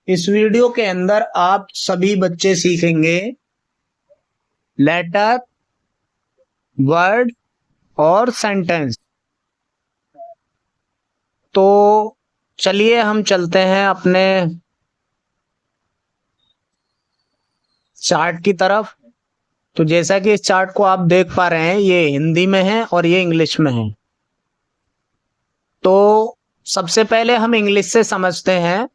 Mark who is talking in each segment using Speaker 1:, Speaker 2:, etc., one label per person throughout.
Speaker 1: इस वीडियो के अंदर आप सभी बच्चे सीखेंगे लेटर, वर्ड और सेंटेंस। तो चलिए हम चलते हैं अपने चार्ट की तरफ। तो जैसा कि इस चार्ट को आप देख पा रहे हैं, ये हिंदी में है और ये इंग्लिश में है। तो सबसे पहले हम इंग्लिश से समझते हैं।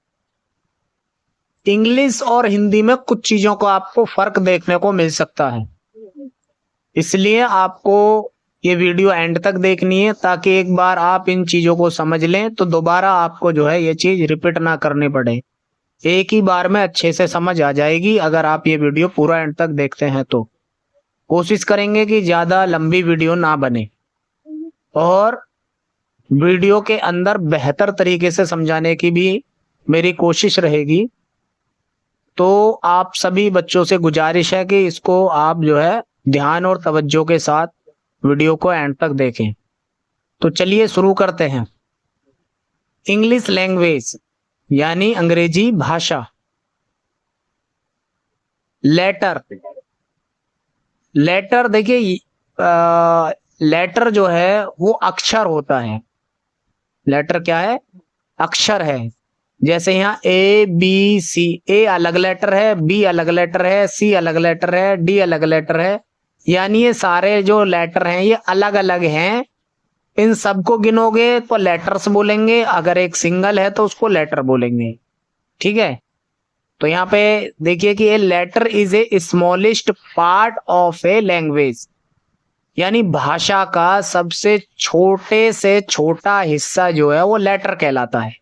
Speaker 1: इंग्लिश और हिंदी में कुछ चीजों को आपको फर्क देखने को मिल सकता है, इसलिए आपको ये वीडियो एंड तक देखनी है ताकि एक बार आप इन चीजों को समझ लें तो दोबारा आपको जो है ये चीज रिपीट ना करनी पड़े। एक ही बार में अच्छे से समझ आ जाएगी अगर आप ये वीडियो पूरा एंड तक देखते हैं। तो कोशिश करेंगे कि ज्यादा लंबी वीडियो ना बने और वीडियो के अंदर बेहतर तरीके से समझाने की भी मेरी कोशिश रहेगी। तो आप सभी बच्चों से गुजारिश है कि इसको आप जो है ध्यान और तवज्जो के साथ वीडियो को एंड तक देखें। तो चलिए शुरू करते हैं। इंग्लिश लैंग्वेज यानी अंग्रेजी भाषा। लेटर, लेटर देखिए, लेटर जो है वो अक्षर होता है। लेटर क्या है? अक्षर है। जैसे यहाँ ए बी सी, ए अलग लेटर है, बी अलग लेटर है, सी अलग लेटर है, डी अलग लेटर है। यानी ये सारे जो लेटर हैं ये अलग अलग हैं। इन सबको गिनोगे तो लेटर्स बोलेंगे, अगर एक सिंगल है तो उसको लेटर बोलेंगे। ठीक है। तो यहाँ पे देखिए कि a letter is a smallest part of a language, यानी भाषा का सबसे छोटे से छोटा हिस्सा जो है वो लेटर कहलाता है।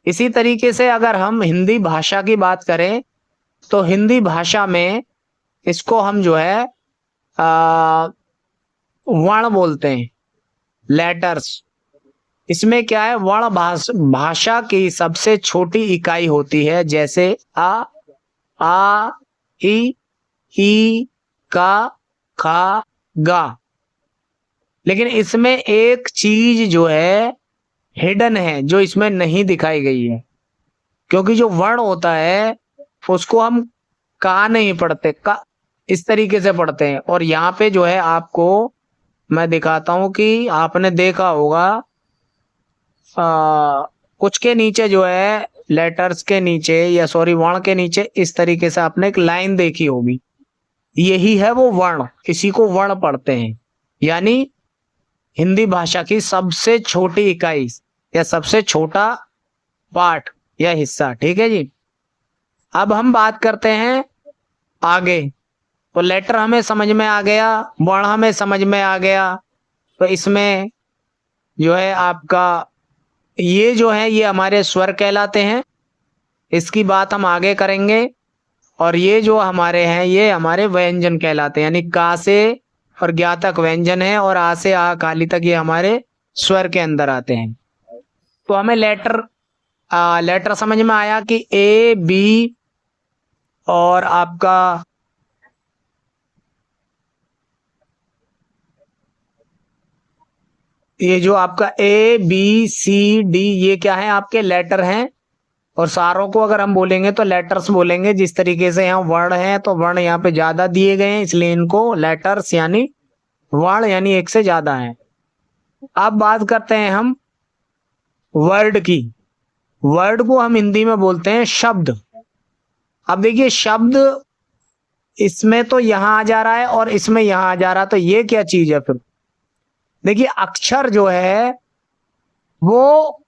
Speaker 1: इसी तरीके से अगर हम हिंदी भाषा की बात करें तो हिंदी भाषा में इसको हम जो है वर्ण बोलते हैं, लेटर्स। इसमें क्या है, वर्ण भाषा की सबसे छोटी इकाई होती है, जैसे आ ई का खा गा। लेकिन इसमें एक चीज जो है हिडन है, जो इसमें नहीं दिखाई गई है, क्योंकि जो वर्ण होता है उसको हम का नहीं पढ़ते, का इस तरीके से पढ़ते हैं। और यहाँ पे जो है आपको मैं दिखाता हूं कि आपने देखा होगा कुछ के नीचे जो है, लेटर्स के नीचे या सॉरी वर्ण के नीचे इस तरीके से आपने एक लाइन देखी होगी, यही है वो वर्ण, इसी को वर्ण पढ़ते हैं। यानी हिंदी भाषा की सबसे छोटी इकाई या सबसे छोटा पार्ट या हिस्सा। ठीक है जी। अब हम बात करते हैं आगे। तो लेटर हमें समझ में आ गया, वर्ण हमें समझ में आ गया। तो इसमें जो है आपका ये जो है ये हमारे स्वर कहलाते हैं, इसकी बात हम आगे करेंगे। और ये जो हमारे हैं ये हमारे व्यंजन कहलाते हैं, यानी का से और ज्ञा तक व्यंजन है और आ से आ काली तक ये हमारे स्वर के अंदर आते हैं। तो हमें लेटर समझ में आया कि ए बी और आपका ये जो आपका ए बी सी डी ये क्या है, आपके लेटर हैं। और सारों को अगर हम बोलेंगे तो लेटर्स बोलेंगे। जिस तरीके से यहाँ वर्ण है तो वर्ण यहाँ पे ज्यादा दिए गए हैं, इसलिए इनको लेटर्स यानी वर्ण यानी एक से ज्यादा है। अब बात करते हैं हम वर्ड की। वर्ड को हम हिंदी में बोलते हैं शब्द। अब देखिए शब्द, इसमें तो यहां आ जा रहा है और इसमें यहां आ जा रहा है, तो ये क्या चीज है फिर? देखिए अक्षर जो है वो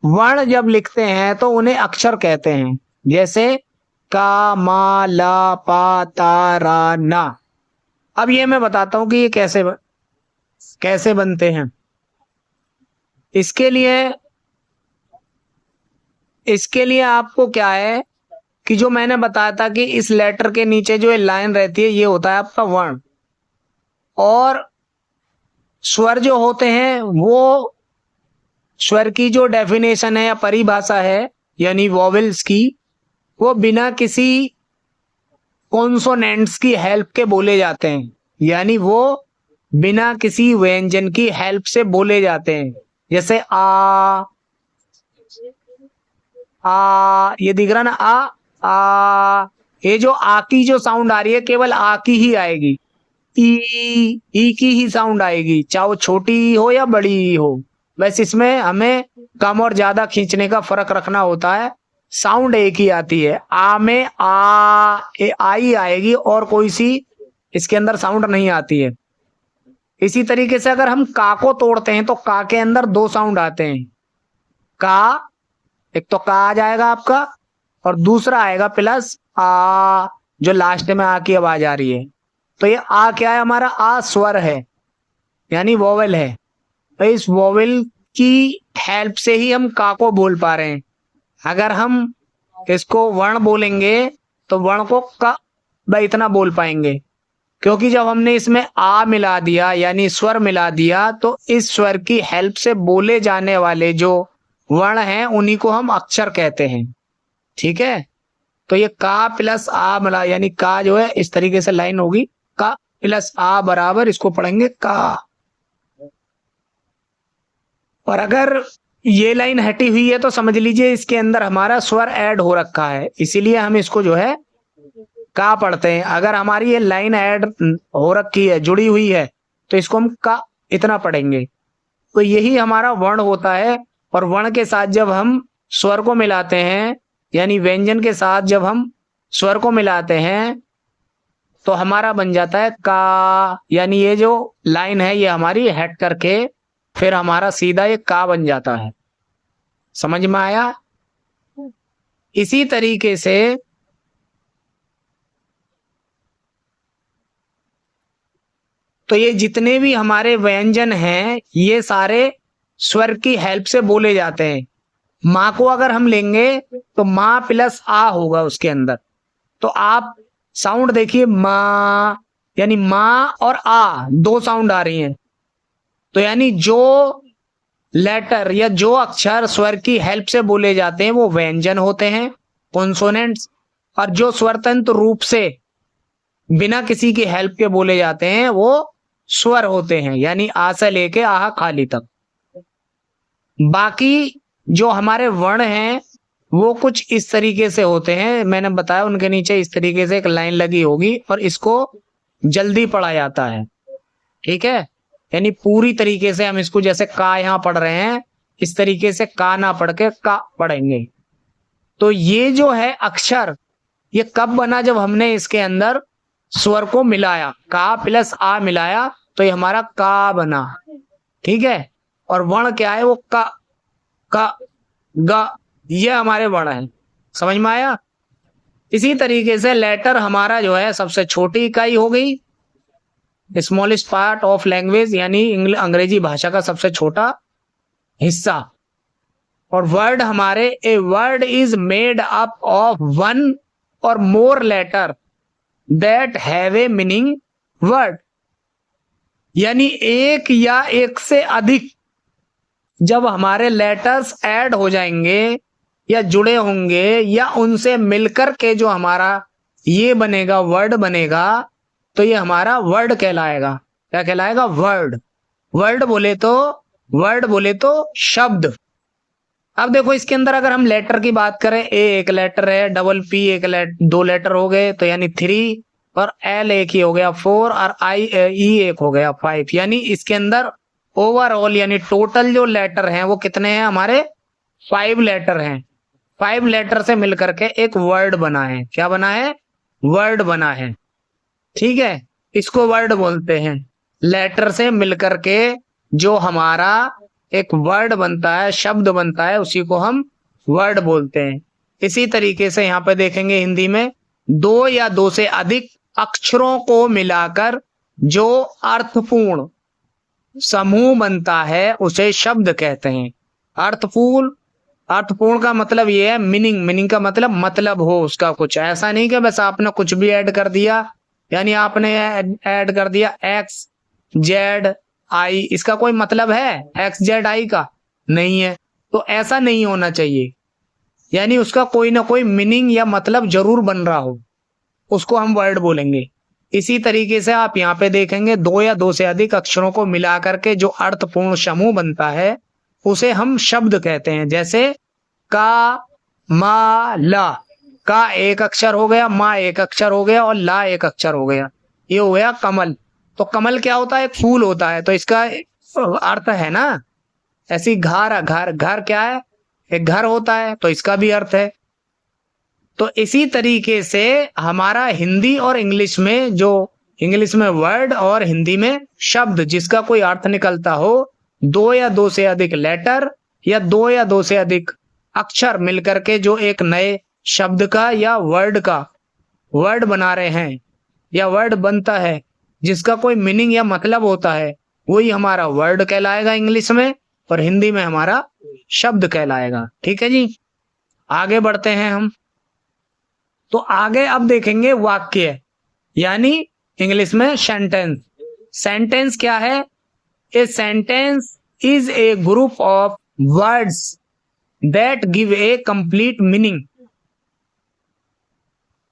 Speaker 1: वर्ण जब लिखते हैं तो उन्हें अक्षर कहते हैं। जैसे का मा ला पा ता रा ना। अब ये मैं बताता हूं कि ये कैसे बनते हैं। इसके लिए आपको क्या है कि जो मैंने बताया था कि इस लेटर के नीचे जो लाइन रहती है ये होता है आपका वर्ण। और स्वर जो होते हैं वो, स्वर की जो डेफिनेशन है या परिभाषा है यानी वॉवेल्स की, वो बिना किसी कॉन्सोनेंट्स की हेल्प के बोले जाते हैं। यानी वो बिना किसी व्यंजन की हेल्प से बोले जाते हैं। जैसे आ, ये दिख रहा ना, आ, ये जो आ की जो साउंड आ रही है केवल आ की ही आएगी, ई की ही साउंड आएगी, चाहे वो छोटी हो या बड़ी हो। बस इसमें हमें कम और ज्यादा खींचने का फर्क रखना होता है, साउंड एक ही आती है। आ में आई आएगी और कोई सी इसके अंदर साउंड नहीं आती है। इसी तरीके से अगर हम का को तोड़ते हैं तो का के अंदर दो साउंड आते हैं। का, एक तो का आ जाएगा आपका और दूसरा आएगा प्लस आ, जो लास्ट में आ की आवाज आ रही है। तो ये आ क्या है हमारा, आ स्वर है यानी वोवेल है। तो इस वोवेल की हेल्प से ही हम का को बोल पा रहे हैं। अगर हम इसको वर्ण बोलेंगे तो वर्ण को का भाई इतना बोल पाएंगे, क्योंकि जब हमने इसमें आ मिला दिया यानी स्वर मिला दिया तो इस स्वर की हेल्प से बोले जाने वाले जो वर्ण हैं उन्हीं को हम अक्षर कहते हैं। ठीक है, तो ये का प्लस आ मिला यानी का जो है इस तरीके से लाइन होगी, का प्लस आ बराबर इसको पढ़ेंगे का। और अगर ये लाइन हटी हुई है तो समझ लीजिए इसके अंदर हमारा स्वर ऐड हो रखा है, इसीलिए हम इसको जो है का पढ़ते हैं। अगर हमारी ये लाइन ऐड हो रखी है, जुड़ी हुई है, तो इसको हम का इतना पढ़ेंगे। तो यही हमारा वर्ण होता है। और वर्ण के साथ जब हम स्वर को मिलाते हैं यानी व्यंजन के साथ जब हम स्वर को मिलाते हैं तो हमारा बन जाता है का, यानी ये जो लाइन है ये हमारी हट करके फिर हमारा सीधा ये का बन जाता है। समझ में आया? इसी तरीके से तो ये जितने भी हमारे व्यंजन हैं ये सारे स्वर की हेल्प से बोले जाते हैं। माँ को अगर हम लेंगे तो माँ प्लस आ होगा उसके अंदर। तो आप साउंड देखिए, माँ यानी माँ और आ दो साउंड आ रही हैं। तो यानी जो लेटर या जो अक्षर स्वर की हेल्प से बोले जाते हैं वो व्यंजन होते हैं, कॉन्सोनेंट्स। और जो स्वरतंत्र रूप से बिना किसी की हेल्प के बोले जाते हैं वो स्वर होते हैं, यानी आ से लेके आहा खाली तक। बाकी जो हमारे वर्ण हैं वो कुछ इस तरीके से होते हैं, मैंने बताया उनके नीचे इस तरीके से एक लाइन लगी होगी और इसको जल्दी पढ़ा जाता है। ठीक है, यानी पूरी तरीके से हम इसको जैसे का यहां पढ़ रहे हैं इस तरीके से का ना पढ़ के का पढ़ेंगे। तो ये जो है अक्षर ये कब बना, जब हमने इसके अंदर स्वर को मिलाया, का प्लस आ मिलाया तो ये हमारा का बना। ठीक है, और वर्ण क्या है, वो का ग, ये हमारे वर्ण है। समझ में आया? इसी तरीके से लेटर हमारा जो है सबसे छोटी इकाई हो गई, स्मॉलेस्ट पार्ट ऑफ लैंग्वेज, यानी अंग्रेजी भाषा का सबसे छोटा हिस्सा। और वर्ड हमारे, a word is made up of one और more letter that have a meaning word, यानी एक या एक से अधिक जब हमारे लेटर्स ऐड हो जाएंगे या जुड़े होंगे या उनसे मिलकर के जो हमारा ये बनेगा वर्ड बनेगा तो ये हमारा वर्ड कहलाएगा। क्या कहलाएगा? वर्ड। वर्ड बोले तो शब्द। अब देखो इसके अंदर अगर हम लेटर की बात करें, ए एक लेटर है, डबल पी दो लेटर हो गए तो यानी 3, और एल एक ही हो गया 4, और आई ई एक हो गया 5। यानी इसके अंदर ओवरऑल यानी टोटल जो लेटर हैं वो कितने हैं हमारे? 5 लेटर हैं। 5 लेटर से मिलकर के एक वर्ड बना है। क्या बना है? वर्ड बना है। ठीक है, इसको वर्ड बोलते हैं। लेटर से मिलकर के जो हमारा एक वर्ड बनता है, शब्द बनता है, उसी को हम वर्ड बोलते हैं। इसी तरीके से यहाँ पे देखेंगे हिंदी में 2 या 2 से अधिक अक्षरों को मिलाकर जो अर्थपूर्ण समूह बनता है उसे शब्द कहते हैं। अर्थपूर्ण का मतलब ये है मीनिंग का मतलब हो उसका कुछ। ऐसा नहीं कि बस आपने कुछ भी ऐड कर दिया, यानी आपने ऐड कर दिया एक्स जेड आई, इसका कोई मतलब है एक्स जेड आई का? नहीं है। तो ऐसा नहीं होना चाहिए, यानी उसका कोई ना कोई मीनिंग या मतलब जरूर बन रहा हो, उसको हम वर्ड बोलेंगे। इसी तरीके से आप यहाँ पे देखेंगे 2 या 2 से अधिक अक्षरों को मिलाकर के जो अर्थपूर्ण समूह बनता है उसे हम शब्द कहते हैं। जैसे का मा ला, का एक अक्षर हो गया, मा एक अक्षर हो गया और ला एक अक्षर हो गया, ये हो गया कमल। तो कमल क्या होता है? एक फूल होता है, तो इसका अर्थ है ना, ऐसी घर, घर घर क्या है? एक घर होता है, तो इसका भी अर्थ है। तो इसी तरीके से हमारा हिंदी और इंग्लिश में जो, इंग्लिश में वर्ड और हिंदी में शब्द जिसका कोई अर्थ निकलता हो, दो या दो से अधिक लेटर या दो या दो से अधिक अक्षर मिलकर के जो एक नए शब्द का या वर्ड बना रहे हैं या वर्ड बनता है, जिसका कोई मीनिंग या मतलब होता है, वही हमारा वर्ड कहलाएगा इंग्लिश में, और हिंदी में हमारा शब्द कहलाएगा। ठीक है जी, आगे बढ़ते हैं हम। तो आगे अब देखेंगे वाक्य, यानी इंग्लिश में सेंटेंस। सेंटेंस क्या है? A sentence is a group of words that give a complete meaning.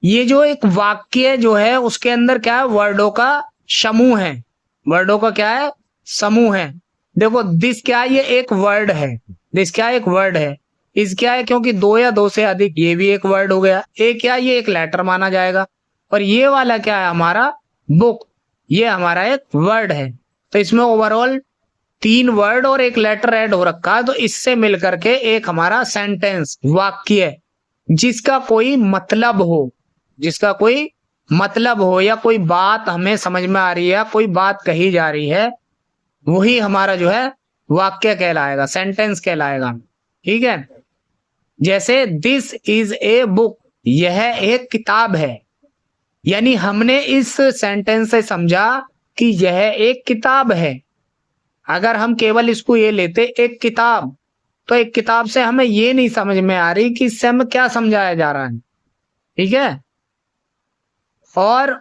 Speaker 1: ये जो एक वाक्य जो है उसके अंदर क्या है? वर्डों का समूह है। वर्डों का क्या है? समूह है। देखो दिस क्या है? ये एक वर्ड है। दिस क्या है? एक वर्ड है। इस क्या है? क्योंकि दो या दो से अधिक, ये भी एक वर्ड हो गया। ए क्या? ये एक लेटर माना जाएगा। और ये वाला क्या है हमारा? बुक, ये हमारा एक वर्ड है। तो इसमें ओवरऑल 3 वर्ड और एक लेटर ऐड हो रखा है, तो इससे मिलकर के एक हमारा सेंटेंस, वाक्य, जिसका कोई मतलब हो, जिसका कोई मतलब हो या कोई बात हमें समझ में आ रही है, कोई बात कही जा रही है, वही हमारा जो है वाक्य कहलाएगा, सेंटेंस कहलाएगा। ठीक है, जैसे दिस इज ए बुक, यह एक किताब है। यानी हमने इस सेंटेंस से समझा कि यह एक किताब है। अगर हम केवल इसको ये लेते एक किताब, तो एक किताब से हमें ये नहीं समझ में आ रही कि इससे हमें क्या समझाया जा रहा है। ठीक है, और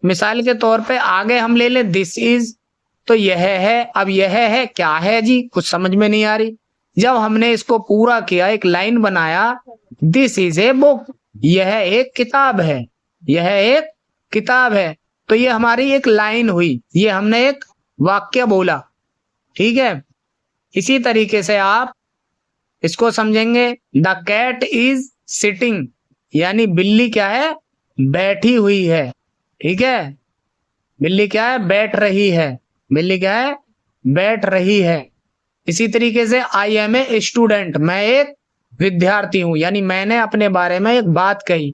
Speaker 1: मिसाल के तौर पे आगे हम ले लें दिस इज, तो यह है। अब यह है क्या है जी? कुछ समझ में नहीं आ रही। जब हमने इसको पूरा किया, एक लाइन बनाया, दिस इज ए बुक, यह एक किताब है, यह एक किताब है, तो ये हमारी एक लाइन हुई, ये हमने एक वाक्य बोला। ठीक है, इसी तरीके से आप इसको समझेंगे, द कैट इज सिटिंग, यानी बिल्ली क्या है? बैठी हुई है। ठीक है, बिल्ली क्या है? बैठ रही है। बिल्ली क्या है? बैठ रही है। इसी तरीके से आई एम ए स्टूडेंट, मैं एक विद्यार्थी हूं, यानी मैंने अपने बारे में एक बात कही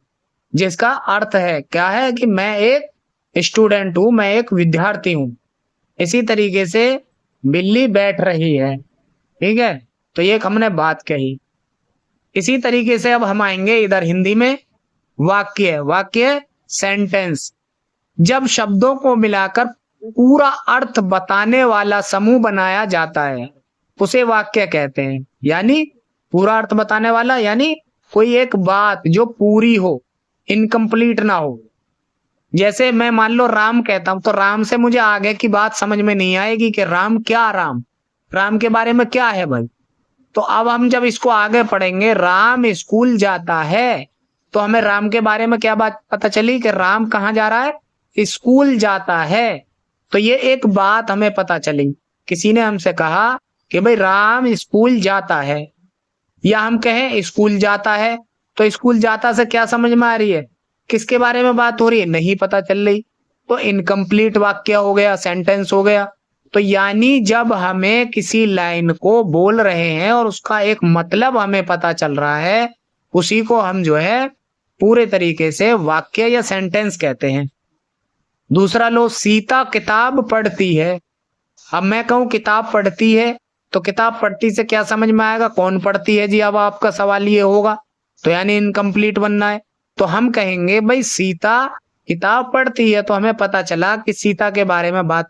Speaker 1: जिसका अर्थ है क्या है? कि मैं एक स्टूडेंट हूं, मैं एक विद्यार्थी हूं। इसी तरीके से बिल्ली बैठ रही है। ठीक है, तो ये एक हमने बात कही। इसी तरीके से अब हम आएंगे इधर हिंदी में वाक्य। वाक्य सेंटेंस, जब शब्दों को मिलाकर पूरा अर्थ बताने वाला समूह बनाया जाता है, उसे वाक्य कहते हैं। यानी पूरा अर्थ बताने वाला, यानी कोई एक बात जो पूरी हो, इनकम्प्लीट ना हो। जैसे मैं मान लो राम कहता हूं, तो राम से मुझे आगे की बात समझ में नहीं आएगी कि राम क्या, राम के बारे में क्या है भाई। तो अब हम जब इसको आगे पढ़ेंगे, राम स्कूल जाता है, तो हमें राम के बारे में क्या बात पता चली? कि राम कहाँ जा रहा है? स्कूल जाता है। तो ये एक बात हमें पता चली, किसी ने हमसे कहा कि भाई राम स्कूल जाता है, या हम कहें स्कूल जाता है, तो स्कूल जाता से क्या समझ में आ रही है? किसके बारे में बात हो रही है? नहीं पता चल रही। तो इनकम्प्लीट वाक्य हो गया, सेंटेंस हो गया। तो यानी जब हमें किसी लाइन को बोल रहे हैं और उसका एक मतलब हमें पता चल रहा है, उसी को हम जो है पूरे तरीके से वाक्य या सेंटेंस कहते हैं। दूसरा लो, सीता किताब पढ़ती है। अब मैं कहूं किताब पढ़ती है, तो किताब पढ़ती से क्या समझ में आएगा? कौन पढ़ती है जी? अब आपका सवाल ये होगा, तो यानी इनकम्प्लीट बनना है। तो हम कहेंगे भाई सीता किताब पढ़ती है, तो हमें पता चला कि सीता के बारे में बात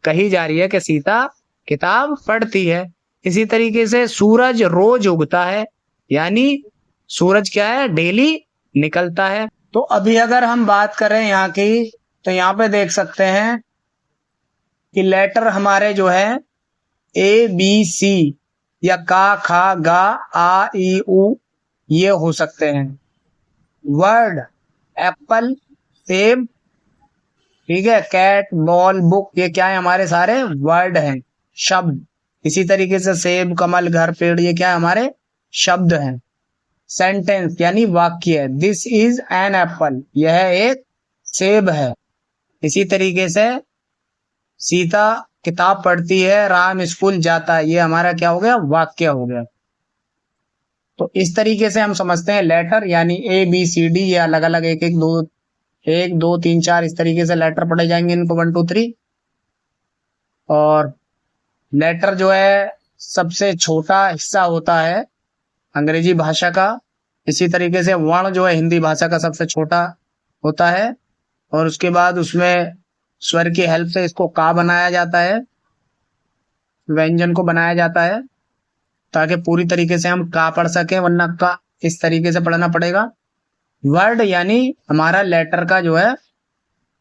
Speaker 1: कही जा रही है कि सीता किताब पढ़ती है। इसी तरीके से सूरज रोज उगता है, यानी सूरज क्या है? डेली निकलता है। तो अभी अगर हम बात करें यहाँ की, तो यहाँ पे देख सकते हैं कि लेटर हमारे जो है ए बी सी या का खा गा आ ई उ ये हो सकते हैं। वर्ड एप्पल, सेब, ठीक है, कैट, बॉल, बुक, ये क्या है? हमारे सारे वर्ड हैं, शब्द। इसी तरीके से सेब, कमल, घर, पेड़, ये क्या है? हमारे शब्द हैं। सेंटेंस यानी वाक्य, दिस इज एन एप्पल, यह एक सेब है। इसी तरीके से सीता किताब पढ़ती है, राम स्कूल जाता है, ये हमारा क्या हो गया, वाक्य हो गया। तो इस तरीके से हम समझते हैं लेटर यानी ए बी सी डी, ये अलग अलग एक दो तीन चार इस तरीके से लेटर पढ़े जाएंगे इनको 1 2 3। और लेटर जो है सबसे छोटा हिस्सा होता है अंग्रेजी भाषा का। इसी तरीके से वर्ण जो है हिंदी भाषा का सबसे छोटा होता है, और उसके बाद उसमें स्वर की हेल्प से इसको का बनाया जाता है, व्यंजन को बनाया जाता है, ताकि पूरी तरीके से हम का पढ़ सकें, वरना का इस तरीके से पढ़ना पड़ेगा। वर्ड यानी हमारा लेटर का जो है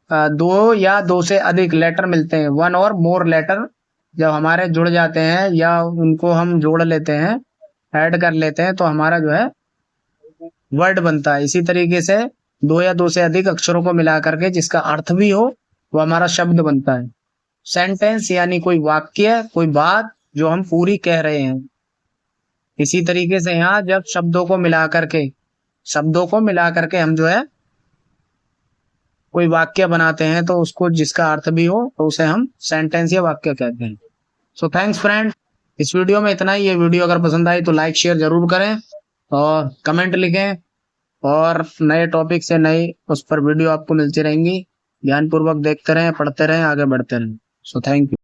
Speaker 1: दो या दो से अधिक लेटर मिलते हैं, 1 और मोर लेटर जब हमारे जुड़ जाते हैं या उनको हम जोड़ लेते हैं, ऐड कर लेते हैं, तो हमारा जो है वर्ड बनता है। इसी तरीके से 2 या 2 से अधिक अक्षरों को मिला करके जिसका अर्थ भी हो वो हमारा शब्द बनता है। सेंटेंस यानी कोई वाक्य, कोई बात जो हम पूरी कह रहे हैं। इसी तरीके से यहाँ जब शब्दों को मिला करके हम जो है कोई वाक्य बनाते हैं, तो उसको जिसका अर्थ भी हो तो उसे हम सेंटेंस या वाक्य कहते हैं। सो थैंक्स फ्रेंड, इस वीडियो में इतना ही। ये वीडियो अगर पसंद आई तो लाइक शेयर जरूर करें और कमेंट लिखें, और नए टॉपिक से नई उस पर वीडियो आपको मिलती रहेंगी। ध्यानपूर्वक देखते रहें, पढ़ते रहें, आगे बढ़ते रहें। So thank you.